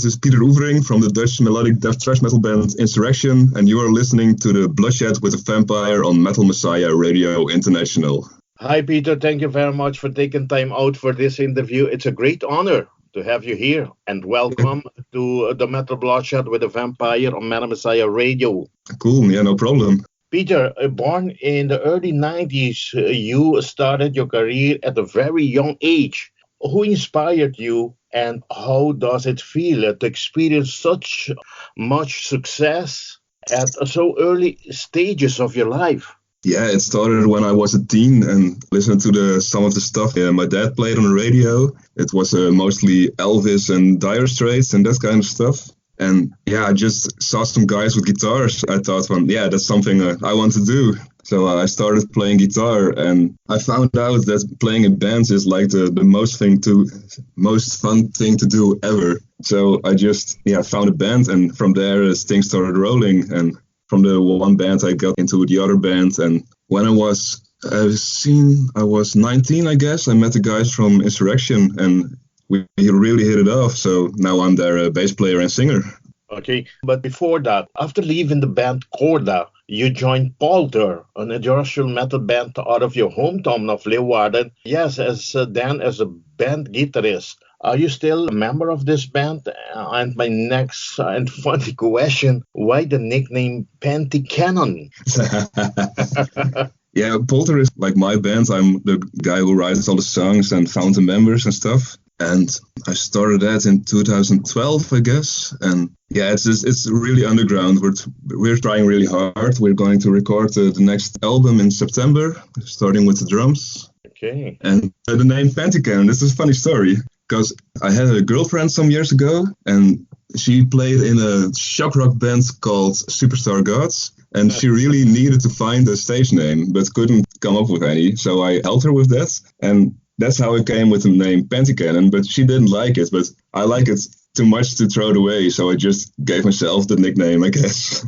This is Pieter Oevering from the Dutch melodic death thrash metal band Insurrection, and you are listening to the Bloodshed with a Vampire on Metal Messiah Radio International. Hi, Peter. Thank you very much for taking time out for this interview. It's a great honor to have you here, and welcome to the Metal Bloodshed with a Vampire on Metal Messiah Radio. Cool, yeah, no problem. Peter, born in the early 90s, you started your career at a very young age. Who inspired you, and how does it feel to experience such much success at so early stages of your life? Yeah, it started when I was a teen and listened to some of the stuff my dad played on the radio. It was mostly Elvis and Dire Straits and that kind of stuff. And yeah, I just saw some guys with guitars. I thought, that's something I want to do. So I started playing guitar, and I found out that playing in bands is like the most fun thing to do ever. So I just found a band, and from there things started rolling. And from the one band I got into the other band. And when I was 19, I guess, I met the guys from Insurrection, and we really hit it off. So now I'm their bass player and singer. Okay, but before that, after leaving the band Corda, you joined Polter, an industrial metal band out of your hometown of Leeuwarden. Yes, as a band guitarist. Are you still a member of this band? And my next and funny question, why the nickname Pentacannon? Yeah, Polter is like my band. I'm the guy who writes all the songs and found the members and stuff. And I started that in 2012, I guess. And yeah, it's really underground. We're trying really hard. We're going to record the next album in September, starting with the drums. Okay. And the name Pentacannon, this is a funny story, because I had a girlfriend some years ago, and she played in a shock rock band called Superstar Gods. And she really needed to find a stage name, but couldn't come up with any. So I helped her with that. And that's how it came with the name Pentacannon, but she didn't like it. But I like it too much to throw it away, so I just gave myself the nickname, I guess.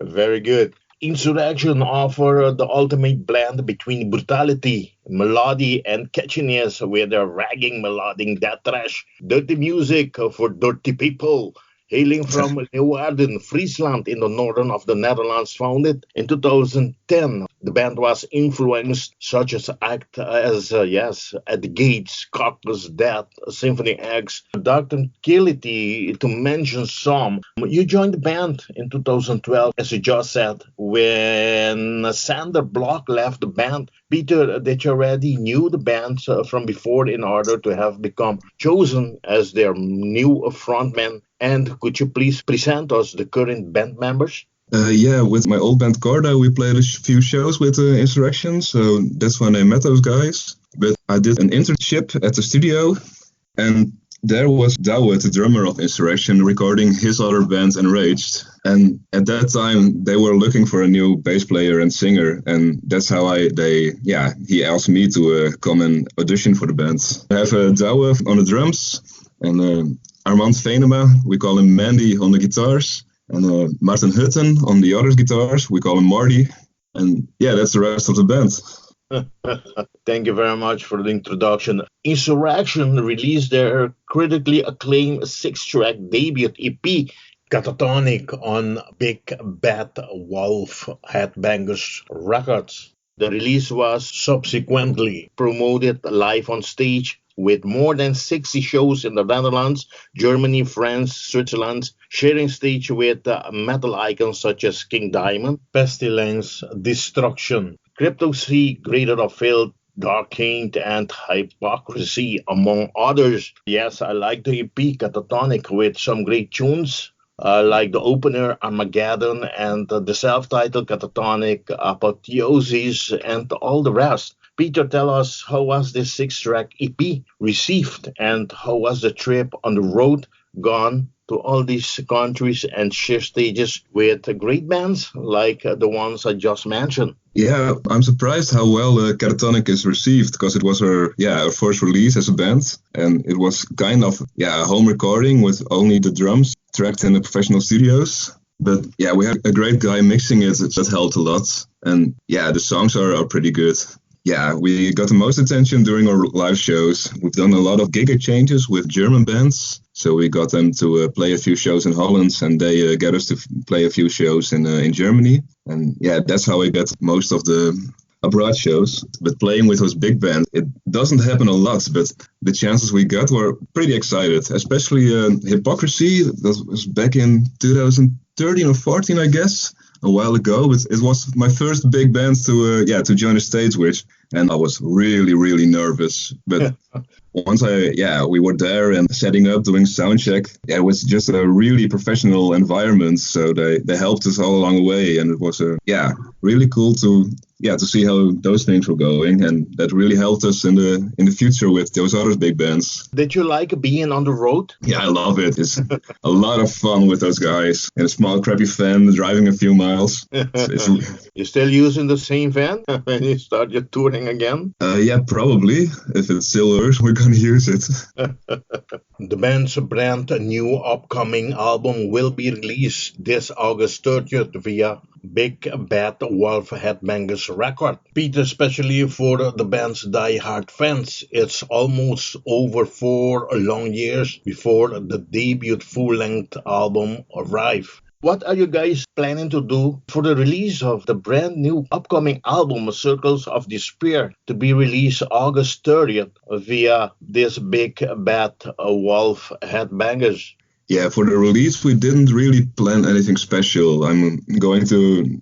Very good. Insurrection offer the ultimate blend between brutality, melody, and catchiness with their ragging melodic death thrash, dirty music for dirty people. Hailing from Leeuwarden, Friesland, in the northern of the Netherlands, founded in 2010. The band was influenced such as At the Gates, Caucus, Death, Symphony X, Dark Tranquility, to mention some. You joined the band in 2012, as you just said, when Sander Block left the band. Peter, that you already knew the band from before in order to have become chosen as their new frontman. And could you please present us the current band members? With my old band Corda, we played a few shows with Insurrection, so that's when I met those guys. But I did an internship at the studio, and there was Douwe, the drummer of Insurrection, recording his other band Enraged. And at that time, they were looking for a new bass player and singer, and that's how he asked me to come and audition for the band. I have Douwe on the drums, and Armand Venema, we call him Mandy on the guitars, and Marten Hutten on the other guitars, we call him Marty, and that's the rest of the band. Thank you very much for the introduction. Insurrection released their critically acclaimed 6-track debut EP, Catatonic, on Big Bad Wolf Headbangers Records. The release was subsequently promoted live on stage, with more than 60 shows in the Netherlands, Germany, France, Switzerland, sharing stage with metal icons such as King Diamond, Pestilence, Destruction, CRYPTOPSY, CRADLE of FILTH, DARKANE, and HYPOCRISY, among others. Yes, I like the EP Catatonic with some great tunes, like the opener Armageddon and the self-titled Catatonic, Apotheosis, and all the rest. Peter, tell us, how was this 6-track EP received, and how was the trip on the road gone to all these countries and share stages with great bands like the ones I just mentioned? Yeah, I'm surprised how well Catatonic is received, because it was our first release as a band, and it was kind of a home recording with only the drums tracked in the professional studios. But we had a great guy mixing it, that helped a lot, and the songs are pretty good. Yeah, we got the most attention during our live shows. We've done a lot of gig exchanges with German bands, So we got them to play a few shows in Holland, and they got us to play a few shows in Germany. And yeah, that's how I got most of the abroad shows. But playing with those big bands, it doesn't happen a lot, but the chances we got were pretty excited, especially HYPOCRISY. That was back in 2013 or 14, I guess, a while ago. But it was my first big band to join a stage with, and I was really nervous. But once we were there and setting up, doing sound check, it was just a really professional environment. So they helped us all along the way, and it was really cool to see how those things were going, and that really helped us in the future with those other big bands. Did you like being on the road? Yeah, I love it. It's a lot of fun with those guys in a small crappy van driving a few miles. You still using the same van when you start your touring again? Yeah, probably. If it still works, we're gonna use it. The band's brand new upcoming album will be released this August 30th via Big Bad Wolf Headbangers record. Pieter, especially for the band's die-hard fans, it's almost over 4 long years before the debut full-length album arrives. What are you guys planning to do for the release of the brand new upcoming album, Circles of Despair, to be released August 30th via this Big Bad Wolf Headbangers? Yeah, for the release, we didn't really plan anything special. I'm going to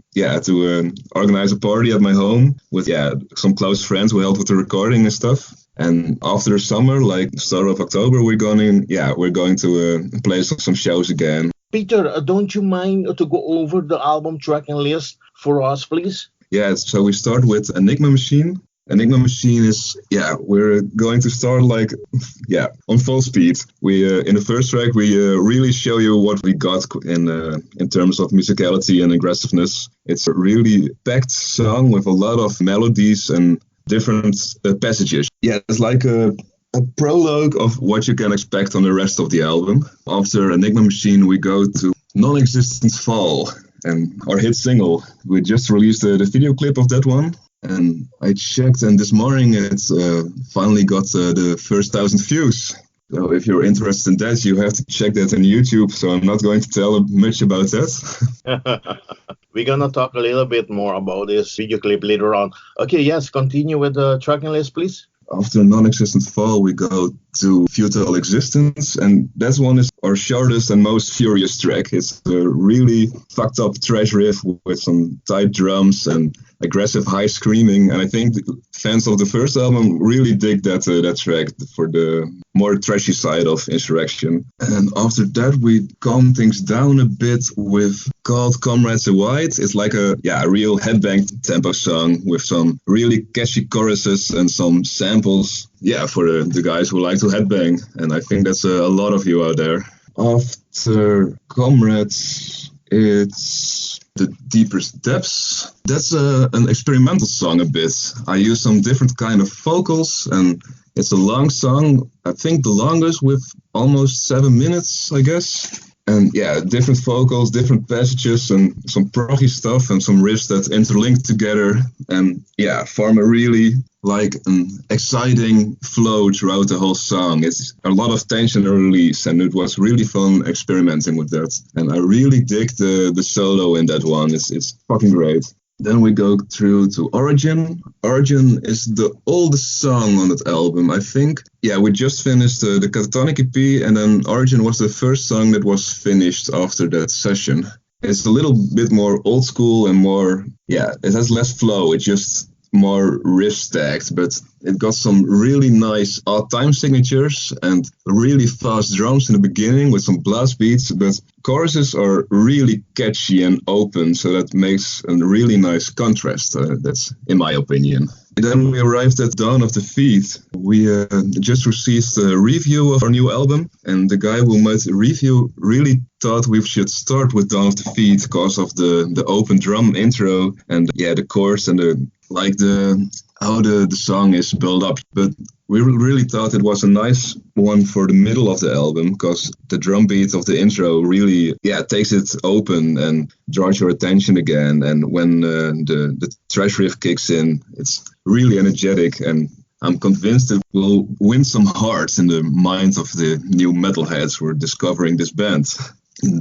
organize a party at my home with some close friends who helped with the recording and stuff. And after the summer, like start of October, we're going to play some shows again. Pieter, don't you mind to go over the album tracking list for us, please? Yeah, so we start with Enigma Machine. Enigma Machine is, we're going to start on full speed. We in the first track, we really show you what we got in terms of musicality and aggressiveness. It's a really packed song with a lot of melodies and different passages. Yeah, it's like a prologue of what you can expect on the rest of the album. After Enigma Machine, we go to Non-Existent Fall, and our hit single. We just released the video clip of that one. And I checked, and this morning it finally got the first 1,000 views. So if you're interested in that, you have to check that on YouTube. So I'm not going to tell much about that. We're going to talk a little bit more about this video clip later on. Okay, yes, continue with the tracking list, please. After Non-Existent Fall, we go to Futile Existence, and that one is our shortest and most furious track. It's a really fucked up thrash riff with some tight drums and aggressive high screaming, and I think the fans of the first album really dig that track for the more trashy side of Insurrection. And after that, we calm things down a bit with called Comrades In White. It's like a real headbang tempo song with some really catchy choruses and some samples. Yeah, for the guys who like to headbang, and I think that's a lot of you out there. After Comrades, it's The Deepest Depths. That's an experimental song a bit. I use some different kind of vocals, and it's a long song. I think the longest with almost 7 minutes, I guess. And different vocals, different passages, and some proggy stuff, and some riffs that interlink together, and form a really an exciting flow throughout the whole song. It's a lot of tension and release, and it was really fun experimenting with that. And I really dig the solo in that one. It's fucking great. Then we go through to Origin. Origin is the oldest song on that album, I think. Yeah, we just finished the Catatonic EP, and then Origin was the first song that was finished after that session. It's a little bit more old school and more, it has less flow. It's just more riff stacked, but it got some really nice odd time signatures and really fast drums in the beginning with some blast beats, but choruses are really catchy and open, so that makes a really nice contrast. That's in my opinion. Then we arrived at Dawn of Defeat. We just received a review of our new album, and the guy who made the review really thought we should start with Dawn of Defeat because of the open drum intro and the chorus and how the song is built up. But we really thought it was a nice one for the middle of the album because the drum beat of the intro really takes it open and draws your attention again. And when the thrash riff kicks in, it's really energetic, and I'm convinced it will win some hearts in the minds of the new metalheads who are discovering this band.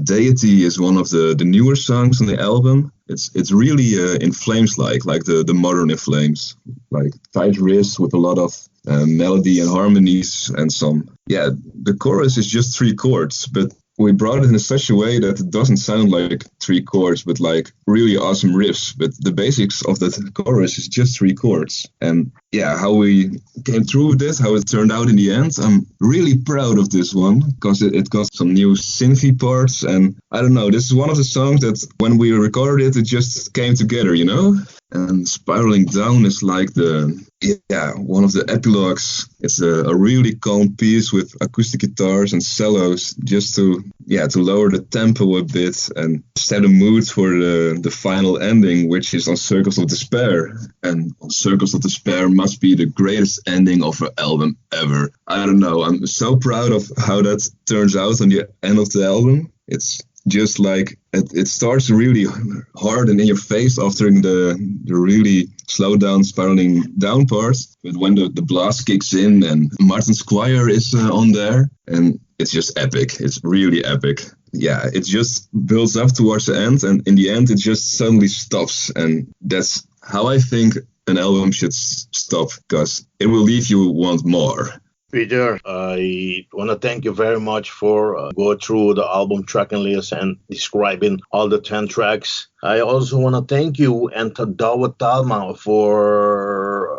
Deity is one of the newer songs on the album. It's really In Flames like the modern In Flames, like tight riffs with a lot of melody and harmonies and some. Yeah, the chorus is just 3 chords, but we brought it in such a way that it doesn't sound like 3 chords, but like really awesome riffs. But the basics of the chorus is just 3 chords. And yeah, how we came through with this, how it turned out in the end, I'm really proud of this one because it got some new synthy parts. And I don't know, this is one of the songs that when we recorded it, it just came together, you know? And Spiraling Down is like one of the epilogues. It's a really calm piece with acoustic guitars and cellos just to lower the tempo a bit and set a mood for the final ending, which is on Circles of Despair. And on Circles of Despair must be the greatest ending of an album ever. I don't know, I'm so proud of how that turns out on the end of the album. It's just like it starts really hard and in your face after the really slow down, spiraling down part. But when the blast kicks in and Marten's choir is on there, and it's just epic. It's really epic. Yeah, it just builds up towards the end, and in the end it just suddenly stops. And that's how I think an album should stop, because it will leave you want more. Pieter, I want to thank you very much for going through the album tracking list and describing all the 10 tracks. I also want to thank you and to Douwe Talma for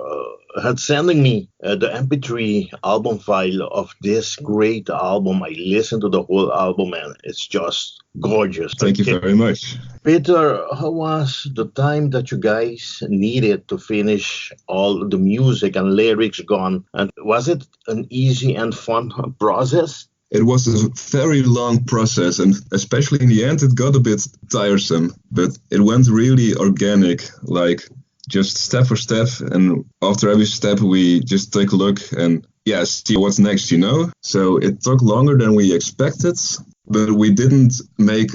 sending me the MP3 album file of this great album. I listened to the whole album and it's just gorgeous. Thank you very much. Pieter, how was the time that you guys needed to finish all the music and lyrics gone? And was it an easy and fun process? It was a very long process, and especially in the end it got a bit tiresome, but it went really organic, like just step for step, and after every step we just take a look and see what's next, you know? So it took longer than we expected, but we didn't make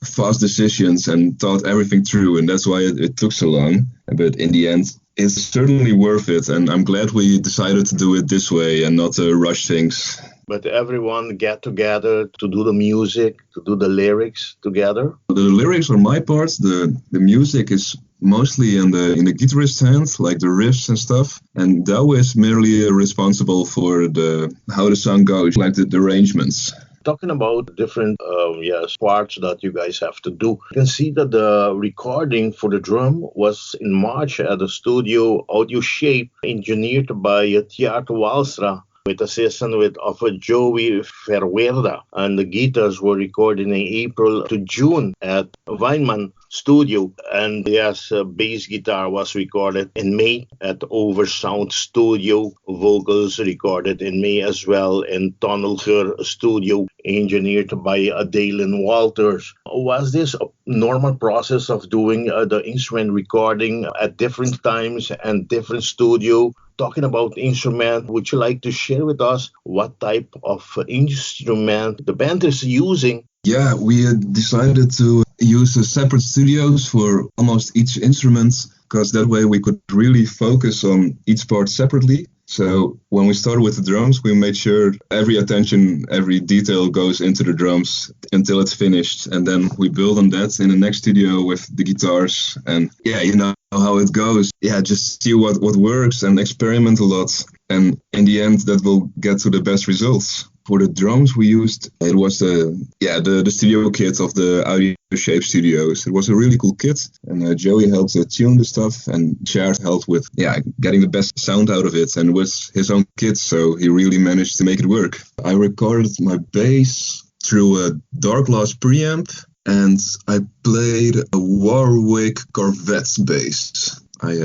fast decisions and thought everything through, and that's why it took so long. But in the end, it's certainly worth it, and I'm glad we decided to do it this way and not rush things. But everyone get together to do the music, to do the lyrics together? The lyrics are my part. The music is mostly in the guitarist's hands, like the riffs and stuff. And Douwe is merely responsible for how the song goes, like the arrangements. Talking about different parts that you guys have to do, you can see that the recording for the drum was in March at the studio Audio Shape, engineered by Tjaart Walstra, with assistance of Joey Verweerda. And the guitars were recorded in April to June at Weinman Studio. And bass guitar was recorded in May at Oversound Studio. Vocals recorded in May as well in Tonelger Studio, engineered by Dalen Walters. Was this a normal process of doing the instrument recording at different times and different studio? Talking about instrument, would you like to share with us what type of instrument the band is using? Yeah, we decided to use separate studios for almost each instrument, because that way we could really focus on each part separately. So when we started with the drums, we made sure every attention, every detail goes into the drums until it's finished. And then we build on that in the next studio with the guitars. And you know how it goes. Just see what works and experiment a lot. And in the end, that will get to the best results. For the drums we used, it was the studio kit of the Audio Shape Studios. It was a really cool kit, and Joey helped tune the stuff, and Tjaart helped with getting the best sound out of it, and with his own kit, so he really managed to make it work. I recorded my bass through a Darkglass preamp, and I played a Warwick Corvette bass. I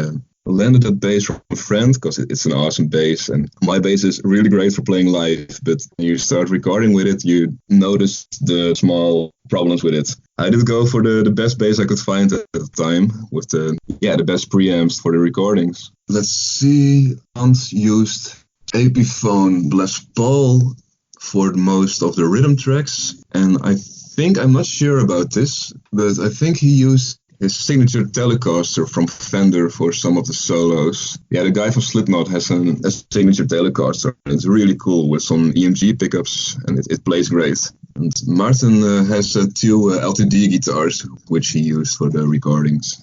landed that bass from a friend because it's an awesome bass, and my bass is really great for playing live, but when you start recording with it, you notice the small problems with it. I did go for the best bass I could find at the time, with the best preamps for the recordings. Let's see, Hans used Epiphone Les Paul for most of the rhythm tracks, and I'm not sure about this, but I think he used his signature Telecaster from Fender for some of the solos. Yeah, the guy from Slipknot has a signature Telecaster. It's really cool with some EMG pickups, and it plays great. And Marten has 2 LTD guitars, which he used for the recordings.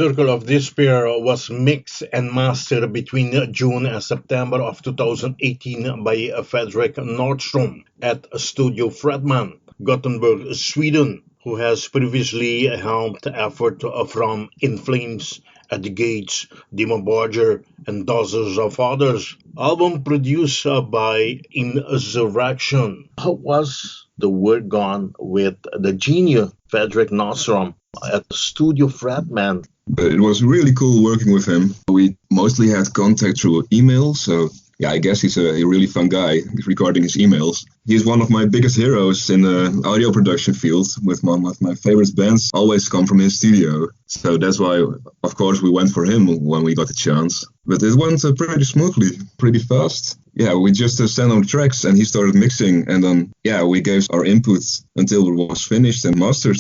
Circle of Despair was mixed and mastered between June and September of 2018 by Fredrik Nordstrom at Studio Fredman, Gothenburg, Sweden, who has previously helmed effort from In Flames, At the Gates, Demon Barger, and dozens of others. Album produced by INSURRECTION. How was the work gone with the genius Fredrik Nordstrom at Studio Fredman? But it was really cool working with him. We mostly had contact through email, so yeah, I guess he's a really fun guy regarding his emails. He's one of my biggest heroes in the audio production field, with one of my favorite bands always come from his studio. So that's why, of course, we went for him when we got the chance. But it went pretty smoothly, pretty fast. Yeah, we just sent him tracks and he started mixing. And then, yeah, we gave our input until it was finished and mastered.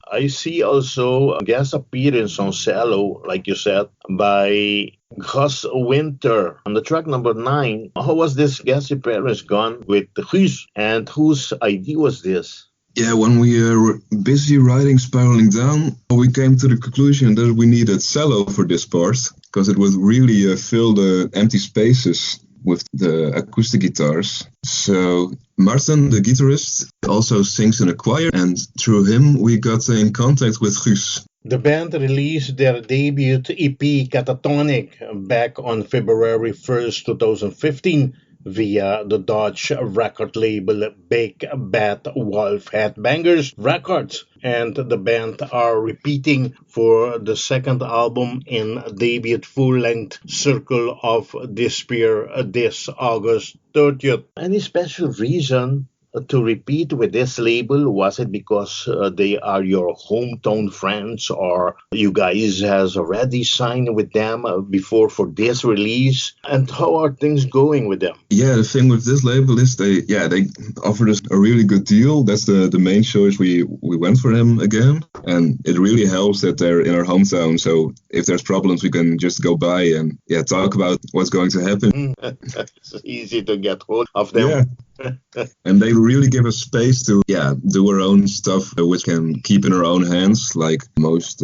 I see also a guest appearance on cello, like you said, by Gus Winter on the track number 9. How was this guest appearance gone with Gus, and whose idea was this? Yeah, when we were busy writing Spiraling Down, we came to the conclusion that we needed cello for this part, because it would really fill the empty spaces with the acoustic guitars. So Marten, the guitarist, also sings in a choir, and through him we got in contact with Guus. The band released their debut EP Catatonic back on February 1st, 2015 via the Dutch record label Big Bad Wolf Headbangers Records, and the band are repeating for the second album in debut full-length Circle of Despair this August 30th. Any special reason to repeat with this label? Was it because they are your hometown friends, or you guys has already signed with them before for this release? And how are things going with them? Yeah, the thing with this label is they offered us a really good deal. That's the main choice. We went for them again, and it really helps that they're in our hometown. So if there's problems, we can just go by and talk about what's going to happen. It's easy to get hold of them. Yeah. And they really give us space to do our own stuff, which can keep in our own hands, like most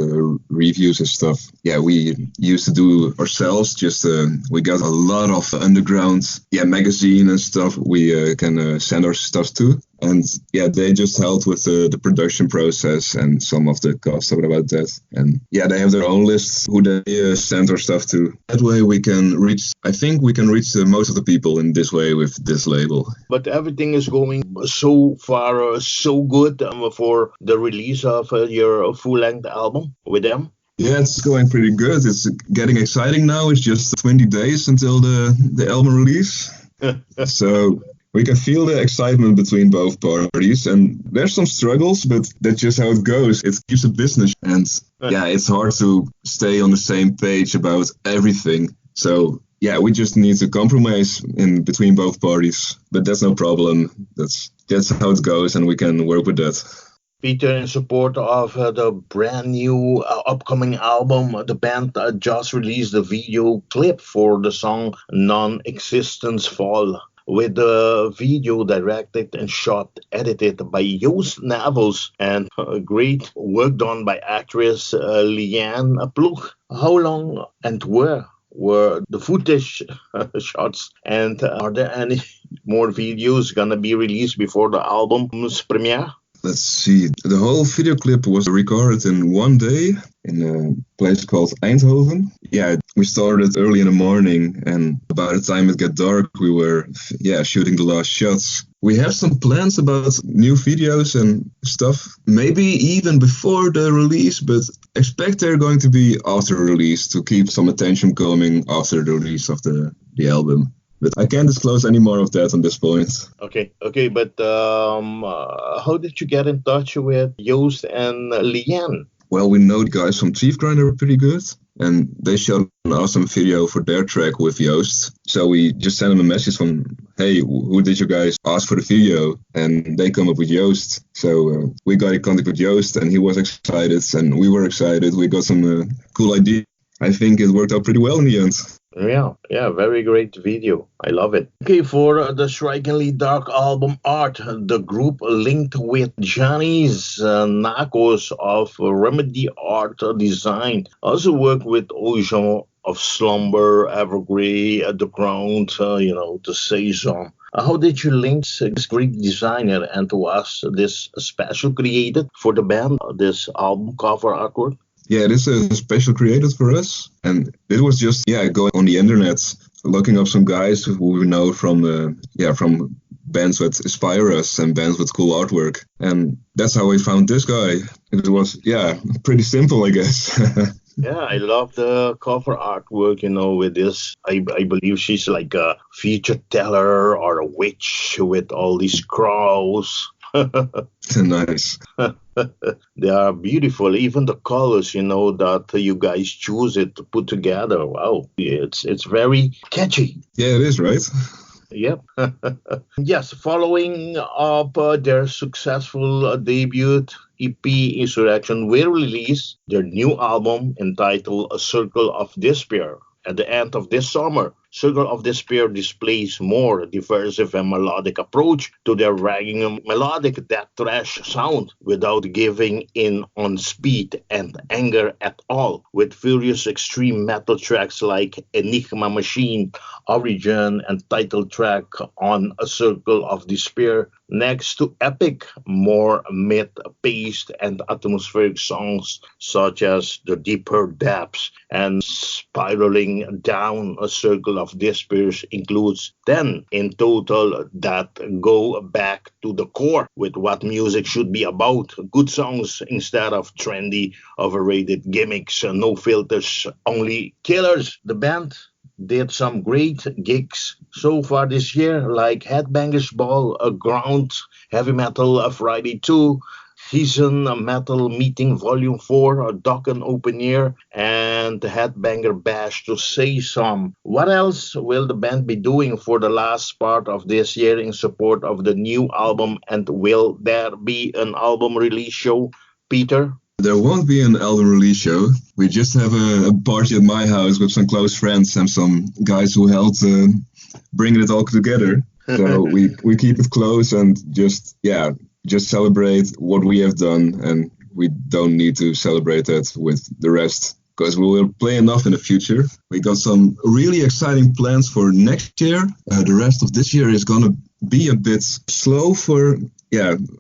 reviews and stuff. Yeah, we used to do ourselves. Just we got a lot of underground magazine and stuff we can send our stuff to. And they just helped with the production process and some of the costs about that. And they have their own lists who they send our stuff to. That way we can reach most of the people in this way with this label. But everything is going so far so good for the release of your full-length album with them? Yeah, it's going pretty good. It's getting exciting now. It's just 20 days until the album release. So we can feel the excitement between both parties, and there's some struggles, but that's just how it goes. It keeps it business, and it's hard to stay on the same page about everything. So we just need to compromise in between both parties, but that's no problem. That's how it goes, and we can work with that. Peter, in support of the brand new upcoming album, the band just released a video clip for the song Existent Fall, with the video directed and shot, edited by Joost Navels, and great work done by actress Liane Ploeg. How long and where were the footage shots, and are there any more videos gonna be released before the album's premiere? Let's see. The whole video clip was recorded in one day in a place called Eindhoven. Yeah, we started early in the morning, and by the time it got dark, we were shooting the last shots. We have some plans about new videos and stuff, maybe even before the release, but expect they're going to be after release to keep some attention coming after the release of the album. But I can't disclose any more of that on this point. Okay. But how did you get in touch with Joost and Liane? Well, we know the guys from Chief Grinder are pretty good, and they shot an awesome video for their track with Joost. So we just sent them a message from, hey, who did you guys ask for the video? And they come up with Joost. So we got in contact with Joost, and he was excited, and we were excited. We got some cool ideas. I think it worked out pretty well in the end. Yeah, very great video. I love it. Okay, for the strikingly dark album art, the group linked with Johnny's Nakos of Remedy Art Design also worked with Ocean of Slumber, Evergrey, The Ground, to say some. How did you link this great designer and to us this special created for the band, this album cover artwork? Yeah, it is a special created for us, and it was just going on the internet, looking up some guys who we know from bands that inspire us and bands with cool artwork, and that's how we found this guy. It was pretty simple, I guess. Yeah, I love the cover artwork, with this. I believe she's like a feature teller or a witch with all these crows. Nice. They are beautiful. Even the colors, that you guys choose it to put together. Wow, it's very catchy. Yeah, it is, right? Yep. Yes, following up their successful debut, EP Insurrection will release their new album entitled A Circle of Despair at the end of this summer. Circle of Despair displays more diverse and melodic approach to their ragging melodic death thrash sound without giving in on speed and anger at all, with furious extreme metal tracks like Enigma Machine, Origin, and title track on A Circle of Despair, next to epic, more mid-paced and atmospheric songs such as The Deeper Depths and Spiraling Down. A Circle of Despair includes 10 in total that go back to the core with what music should be about. Good songs instead of trendy, overrated gimmicks, no filters, only killers. The band did some great gigs so far this year, like Headbangers Ball, Ground, Heavy Metal Friday 2, Season Metal Meeting Volume 4, Dokken Open Air, and the Headbanger Bash, to say some. What else will the band be doing for the last part of this year in support of the new album, and will there be an album release show, Peter? There won't be an album release show. We just have a party at my house with some close friends and some guys who helped bringing it all together. So we keep it close and just celebrate what we have done, and we don't need to celebrate that with the rest because we will play enough in the future. We got some really exciting plans for next year. The rest of this year is gonna be a bit slow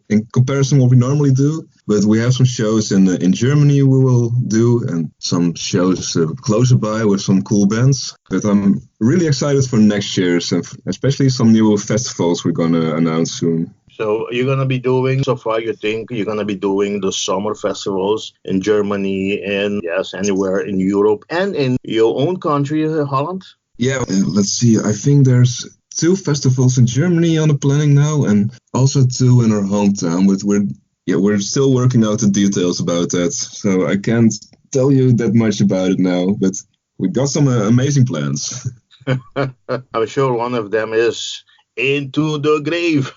in comparison to what we normally do. But we have some shows in Germany we will do, and some shows closer by with some cool bands. But I'm really excited for next year's, and especially some new festivals we're going to announce soon. So you're going to be doing, so far you think you're going to be doing the summer festivals in Germany and anywhere in Europe and in your own country, Holland? Yeah, let's see. I think there's 2 festivals in Germany on the planning now, and also 2 in our hometown, but we're still working out the details about that, so I can't tell you that much about it now, but we got some amazing plans. I'm sure one of them is Into the Grave.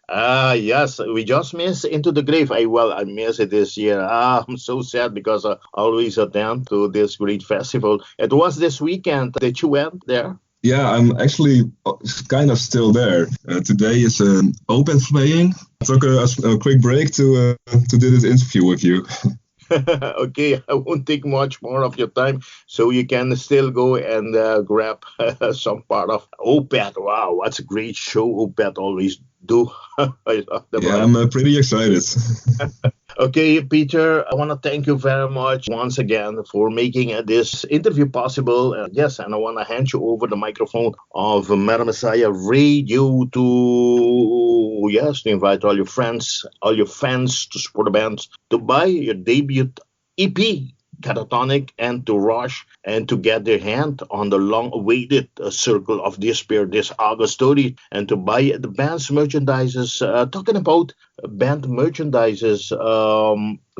Yes, we just missed Into the Grave. I miss it this year. I'm so sad because I always attend to this great festival. It was this weekend that you went there. Yeah, I'm actually kind of still there. Today is open playing. I took a quick break to do this interview with you. Okay, I won't take much more of your time, so you can still go and grab some part of Opeth. Wow, what's a great show Opeth always do. I love them. Yeah, I'm pretty excited. Okay, Peter, I want to thank you very much once again for making this interview possible. And I want to hand you over the microphone of Meta Messiah Radio to invite all your friends, all your fans to support the band, to buy your debut EP, Catatonic, and to rush and to get their hand on the long-awaited Circle of Despair this August 30th, and to buy the band's merchandises. Talking about band merchandises,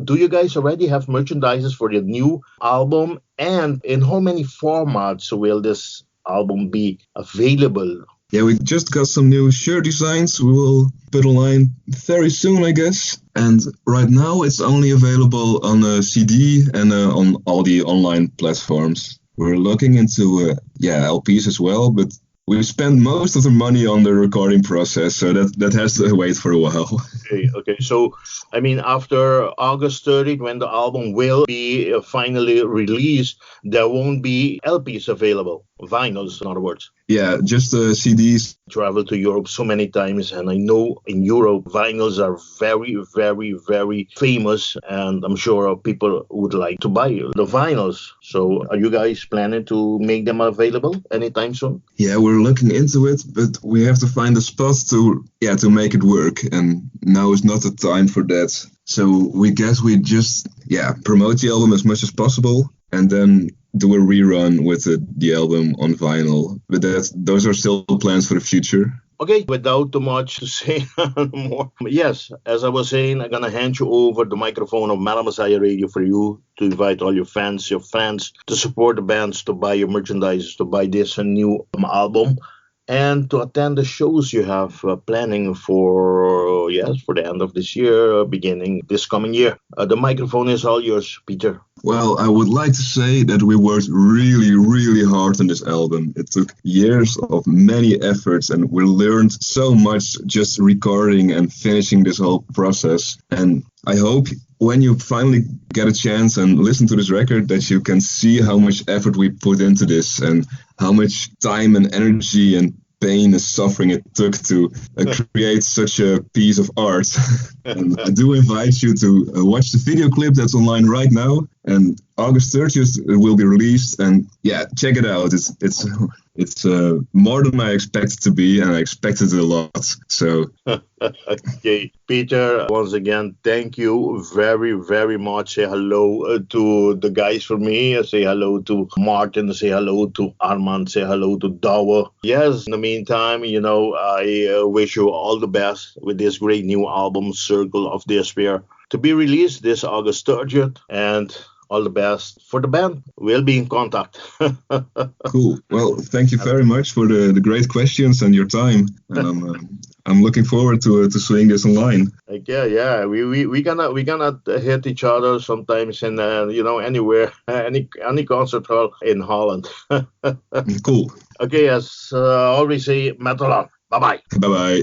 do you guys already have merchandises for your new album? And in how many formats will this album be available? Yeah, we just got some new shirt designs. We will put online very soon, I guess. And right now it's only available on a CD and on all the online platforms. We're looking into LPs as well, but we spent most of the money on the recording process, so that has to wait for a while. Okay. So, I mean, after August 30th, when the album will be finally released, there won't be LPs available, vinyls, in other words. Yeah, just CDs. Traveled to Europe so many times, and I know in Europe vinyls are very, very, very famous, and I'm sure people would like to buy the vinyls. So, are you guys planning to make them available anytime soon? Yeah, we're looking into it, but we have to find a spot to make it work, and now is not the time for that. So we guess we just promote the album as much as possible, and then do a rerun with the album on vinyl. But those are still plans for the future. Okay, without too much to say more. Yes, as I was saying, I'm going to hand you over the microphone of Metal Messiah Radio for you to invite all your fans to support the bands, to buy your merchandise, to buy this new album, and to attend the shows you have planning for the end of this year, beginning this coming year. The microphone is all yours, Pieter. Well, I would like to say that we worked really, really hard on this album. It took years of many efforts, and we learned so much just recording and finishing this whole process. And I hope when you finally get a chance and listen to this record that you can see how much effort we put into this and how much time and energy and pain and suffering it took to create such a piece of art. And I do invite you to watch the video clip that's online right now. And August 30th it will be released. And check it out. It's more than I expected to be, and I expected it a lot. So okay, Pieter, once again, thank you very, very much. Say hello to the guys for me. Say hello to Marten. Say hello to Armand. Say hello to Douwe. Yes, in the meantime, I wish you all the best with this great new album, Circle of Despair, to be released this August 30th. And all the best for the band. We'll be in contact. Cool. Well, thank you very much for the great questions and your time. And I'm looking forward to seeing this online. Yeah. We gonna hit each other sometimes in anywhere, any concert hall in Holland. Cool. Okay, as always say, metal on. Bye bye. Bye bye.